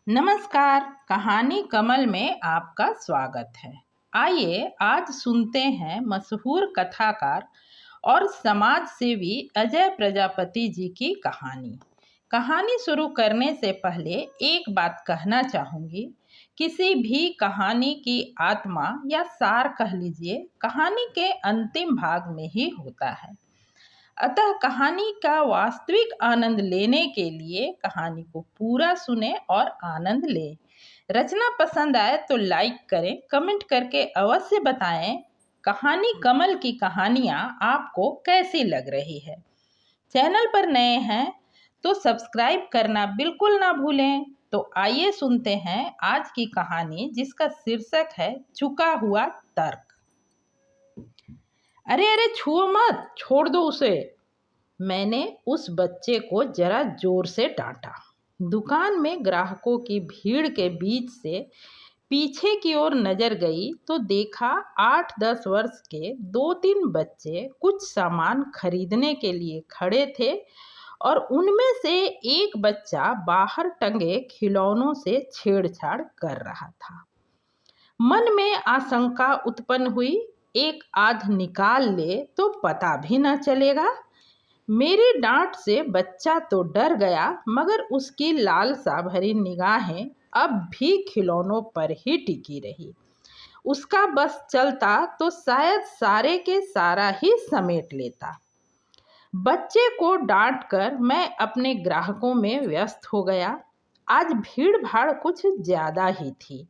नमस्कार। कहानी कमल में आपका स्वागत है। आइए आज सुनते हैं मशहूर कथाकार और समाज सेवी अजय प्रजापति जी की कहानी। कहानी शुरू करने से पहले एक बात कहना चाहूँगी, किसी भी कहानी की आत्मा या सार कह लीजिए कहानी के अंतिम भाग में ही होता है। अतः कहानी का वास्तविक आनंद लेने के लिए कहानी को पूरा सुने और आनंद लें। रचना पसंद आए तो लाइक करें, कमेंट करके अवश्य बताएं कहानी कमल की कहानियाँ आपको कैसी लग रही है। चैनल पर नए हैं तो सब्सक्राइब करना बिल्कुल ना भूलें। तो आइए सुनते हैं आज की कहानी, जिसका शीर्षक है झुका हुआ तर्क। अरे अरे छुओ मत, छोड़ दो उसे, मैंने उस बच्चे को जरा जोर से डांटा। दुकान में ग्राहकों की भीड़ के बीच से पीछे की ओर नजर गई तो देखा 8-10 वर्ष के 2-3 बच्चे कुछ सामान खरीदने के लिए खड़े थे और उनमें से एक बच्चा बाहर टंगे खिलौनों से छेड़छाड़ कर रहा था। मन में आशंका उत्पन्न हुई, एक आध निकाल ले तो पता भी न चलेगा। मेरी डांट से बच्चा तो डर गया, मगर उसकी लालसा भरी निगाहें अब भी खिलौनों पर ही टिकी रही। उसका बस चलता तो शायद सारे के सारा ही समेट लेता। बच्चे को डांटकर मैं अपने ग्राहकों में व्यस्त हो गया। आज भीड़ भाड़ कुछ ज्यादा ही थी।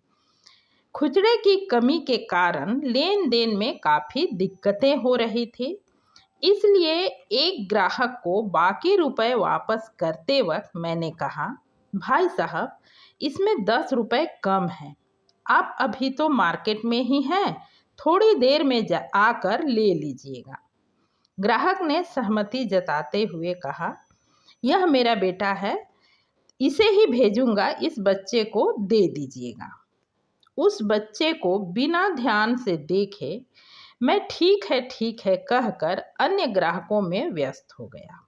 खुचरे की कमी के कारण लेन देन में काफ़ी दिक्कतें हो रही थी। इसलिए एक ग्राहक को बाकी रुपए वापस करते वक्त मैंने कहा, भाई साहब इसमें 10 रुपए कम हैं, आप अभी तो मार्केट में ही हैं, थोड़ी देर में आकर ले लीजिएगा। ग्राहक ने सहमति जताते हुए कहा, यह मेरा बेटा है, इसे ही भेजूंगा, इस बच्चे को दे दीजिएगा। उस बच्चे को बिना ध्यान से देखे मैं ठीक है कहकर अन्य ग्राहकों में व्यस्त हो गया।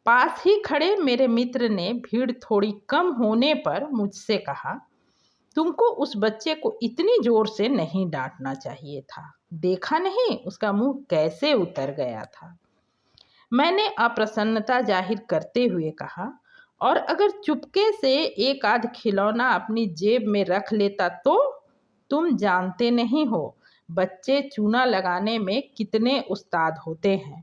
पास ही खड़े मेरे मित्र ने भीड़ थोड़ी कम होने पर मुझसे कहा, तुमको उस बच्चे को इतनी जोर से नहीं डांटना चाहिए था, देखा नहीं उसका मुंह कैसे उतर गया था। मैंने अप्रसन्नता जाहिर करते हुए कहा, और अगर चुपके से एक आध खिलौना अपनी जेब में रख लेता तो? तुम जानते नहीं हो बच्चे चूना लगाने में कितने उस्ताद होते हैं।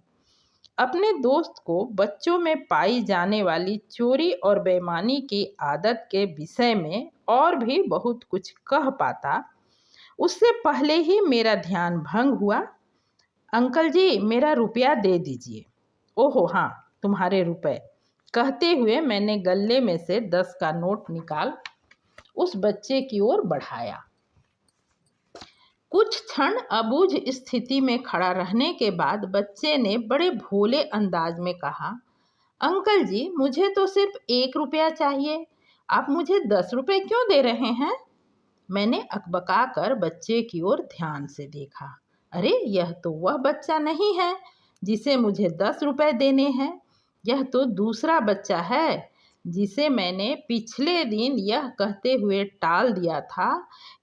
अपने दोस्त को बच्चों में पाई जाने वाली चोरी और बेईमानी की आदत के विषय में और भी बहुत कुछ कह पाता, उससे पहले ही मेरा ध्यान भंग हुआ। अंकल जी मेरा रुपया दे दीजिए। ओहो हाँ, तुम्हारे रुपए, कहते हुए मैंने गल्ले में से 10 का नोट निकाल उस बच्चे की ओर बढ़ाया। कुछ क्षण अबूझ स्थिति में खड़ा रहने के बाद बच्चे ने बड़े भोले अंदाज में कहा, अंकल जी मुझे तो सिर्फ 1 रुपया चाहिए, आप मुझे 10 रुपए क्यों दे रहे हैं? मैंने अकबका कर बच्चे की ओर ध्यान से देखा। अरे यह तो वह बच्चा नहीं है जिसे मुझे 10 रुपए देने हैं, यह तो दूसरा बच्चा है जिसे मैंने पिछले दिन यह कहते हुए टाल दिया था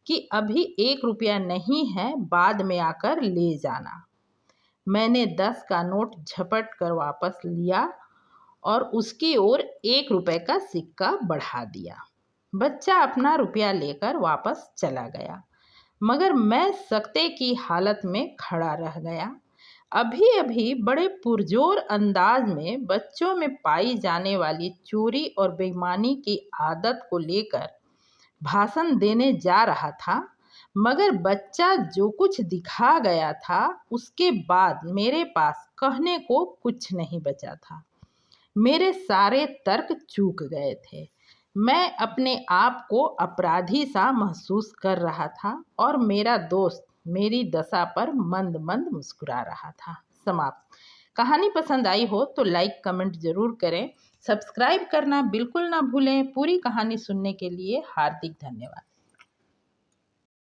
कि अभी 1 रुपया नहीं है, बाद में आकर ले जाना। मैंने 10 का नोट झपट कर वापस लिया और उसकी ओर 1 रुपए का सिक्का बढ़ा दिया। बच्चा अपना रुपया लेकर वापस चला गया, मगर मैं सकते की हालत में खड़ा रह गया। अभी अभी बड़े पुरजोर अंदाज में बच्चों में पाई जाने वाली चोरी और बेईमानी की आदत को लेकर भाषण देने जा रहा था, मगर बच्चा जो कुछ दिखा गया था उसके बाद मेरे पास कहने को कुछ नहीं बचा था। मेरे सारे तर्क चूक गए थे। मैं अपने आप को अपराधी सा महसूस कर रहा था और मेरा दोस्त मेरी दशा पर मंद मंद मुस्कुरा रहा था। समाप्त। कहानी पसंद आई हो तो लाइक कमेंट जरूर करें, सब्सक्राइब करना बिल्कुल ना भूलें। पूरी कहानी सुनने के लिए हार्दिक धन्यवाद।